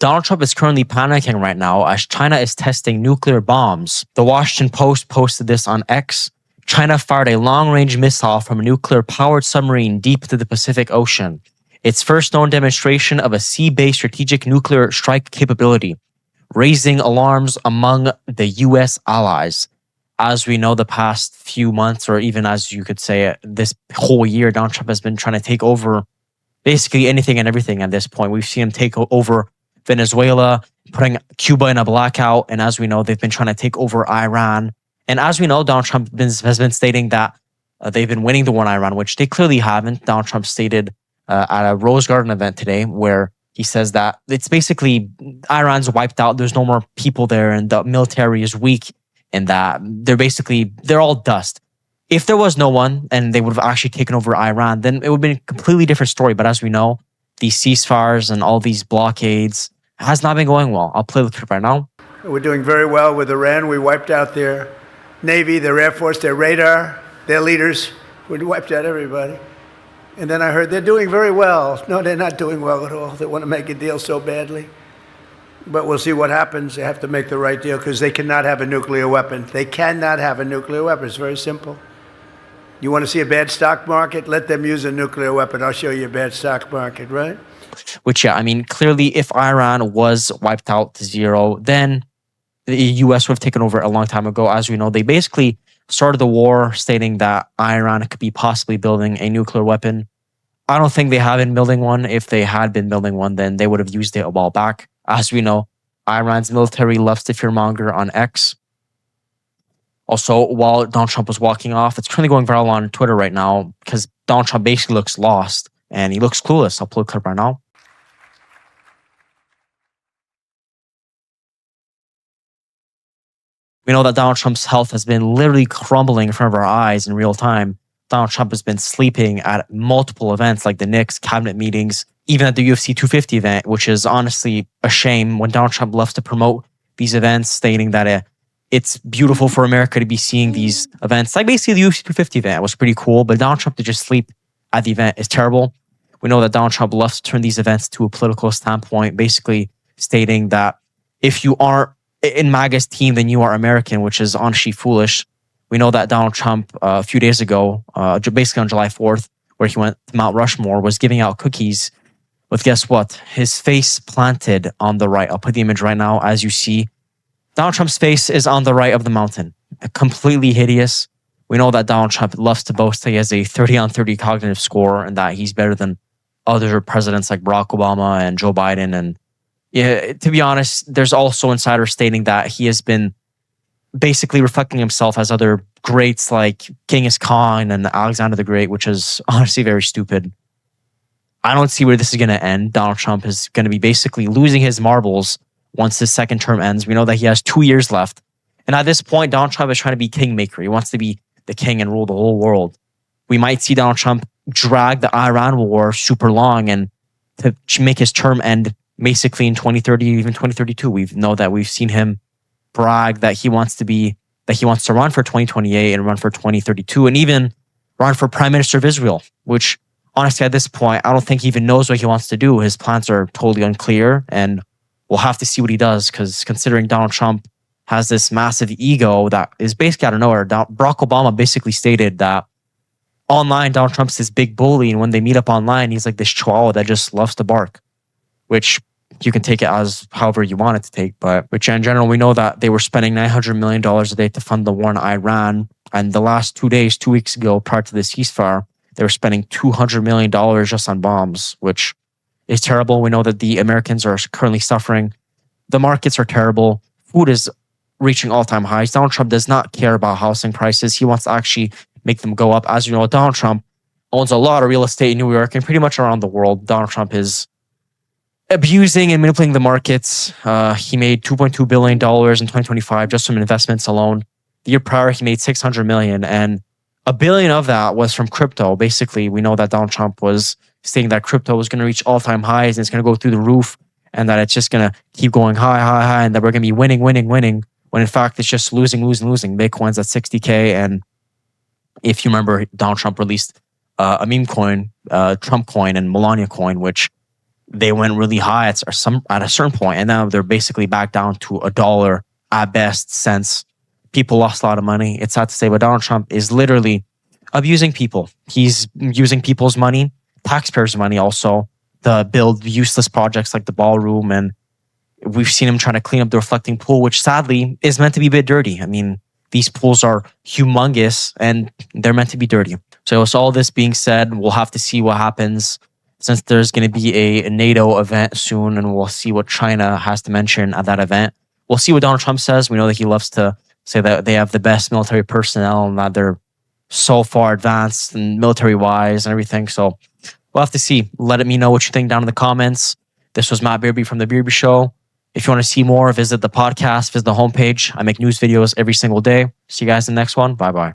Donald Trump is currently panicking right now as China is testing nuclear bombs. The Washington Post posted this on X. China fired a long-range missile from a nuclear-powered submarine deep into the Pacific Ocean. Its first known demonstration of a sea-based strategic nuclear strike capability, raising alarms among the U.S. allies. As we know, the past few months, or even as you could say this whole year, Donald Trump has been trying to take over basically anything and everything at this point. We've seen him take over Venezuela, putting Cuba in a blackout. And as we know, they've been trying to take over Iran. And as we know, Donald Trump has been stating that they've been winning the war in Iran, which they clearly haven't. Donald Trump stated at a Rose Garden event today where he says that it's basically Iran's wiped out. There's no more people there and the military is weak and that they're all dust. If there was no one and they would have actually taken over Iran, then it would have been a completely different story. But as we know, these ceasefires and all these blockades has not been going well. I'll play the clip right now. We're doing very well with Iran. We wiped out their Navy, their Air Force, their radar, their leaders. We wiped out everybody. And then I heard they're doing very well. No, they're not doing well at all. They want to make a deal so badly. But we'll see what happens. They have to make the right deal because they cannot have a nuclear weapon. They cannot have a nuclear weapon. It's very simple. You want to see a bad stock market? Let them use a nuclear weapon. I'll show you a bad stock market, right? Which, yeah, I mean, clearly if Iran was wiped out to zero, then the U.S. would have taken over a long time ago. As we know, they basically started the war stating that Iran could be possibly building a nuclear weapon. I don't think they have been building one. If they had been building one, then they would have used it a while back. As we know, Iran's military loves to fearmonger on X. Also, while Donald Trump was walking off, it's currently going viral on Twitter right now because Donald Trump basically looks lost and he looks clueless. I'll play a clip right now. We know that Donald Trump's health has been literally crumbling in front of our eyes in real time. Donald Trump has been sleeping at multiple events like the Knicks, cabinet meetings, even at the UFC 250 event, which is honestly a shame when Donald Trump loves to promote these events, stating that it's beautiful for America to be seeing these events. Like basically the UFC 250 event was pretty cool, but Donald Trump to just sleep at the event is terrible. We know that Donald Trump loves to turn these events to a political standpoint, basically stating that if you aren't in MAGA's team, then you are American, which is honestly foolish. We know that Donald Trump a few days ago, basically on July 4th, where he went to Mount Rushmore, was giving out cookies with, guess what? His face planted on the right. I'll put the image right now. As you see, Donald Trump's face is on the right of the mountain. Completely hideous. We know that Donald Trump loves to boast that he has a 30 on 30 cognitive score and that he's better than other presidents like Barack Obama and Joe Biden. And yeah, to be honest, there's also insiders stating that he has been basically reflecting himself as other greats like Genghis Khan and Alexander the Great, which is honestly very stupid. I don't see where this is going to end. Donald Trump is going to be basically losing his marbles once his second term ends. We know that he has 2 years left. And at this point, Donald Trump is trying to be kingmaker. He wants to be the king and rule the whole world. We might see Donald Trump drag the Iran war super long and to make his term end basically in 2030, even 2032. We know that we've seen him brag that he wants to run for 2028 and run for 2032 and even run for prime minister of Israel, which honestly at this point, I don't think he even knows what he wants to do. His plans are totally unclear and we'll have to see what he does because considering Donald Trump has this massive ego that is basically out of nowhere. Barack Obama basically stated that online, Donald Trump's this big bully and when they meet up online, he's like this chihuahua that just loves to bark, which you can take it as however you want it to take, but which in general, we know that they were spending $900 million a day to fund the war in Iran. And the last 2 weeks ago, prior to the ceasefire, they were spending $200 million just on bombs, which is terrible. We know that the Americans are currently suffering. The markets are terrible. Food is reaching all-time highs. Donald Trump does not care about housing prices. He wants to actually make them go up. As you know, Donald Trump owns a lot of real estate in New York and pretty much around the world. Donald Trump is abusing and manipulating the markets. He made $2.2 billion in 2025 just from investments alone. The year prior, he made $600 million, and $1 billion of that was from crypto. Basically, we know that Donald Trump was saying that crypto was going to reach all-time highs and it's going to go through the roof and that it's just going to keep going high, and that we're going to be winning, when in fact, it's just losing. Bitcoin's at 60K, and if you remember, Donald Trump released a meme coin, Trump coin and Melania coin, which they went really high at a certain point, and now they're basically back down to $1 at best cents. People lost a lot of money. It's sad to say, but Donald Trump is literally abusing people. He's using people's money, taxpayers' money also, to build useless projects like the ballroom. And we've seen him trying to clean up the reflecting pool, which sadly is meant to be a bit dirty. I mean, these pools are humongous and they're meant to be dirty. So with all this being said, we'll have to see what happens, since there's going to be a NATO event soon, and we'll see what China has to mention at that event. We'll see what Donald Trump says. We know that he loves to say that they have the best military personnel and that they're so far advanced and military-wise and everything. So we'll have to see. Let me know what you think down in the comments. This was Matt Beerby from The Beerby Show. If you want to see more, visit the podcast, visit the homepage. I make news videos every single day. See you guys in the next one. Bye-bye.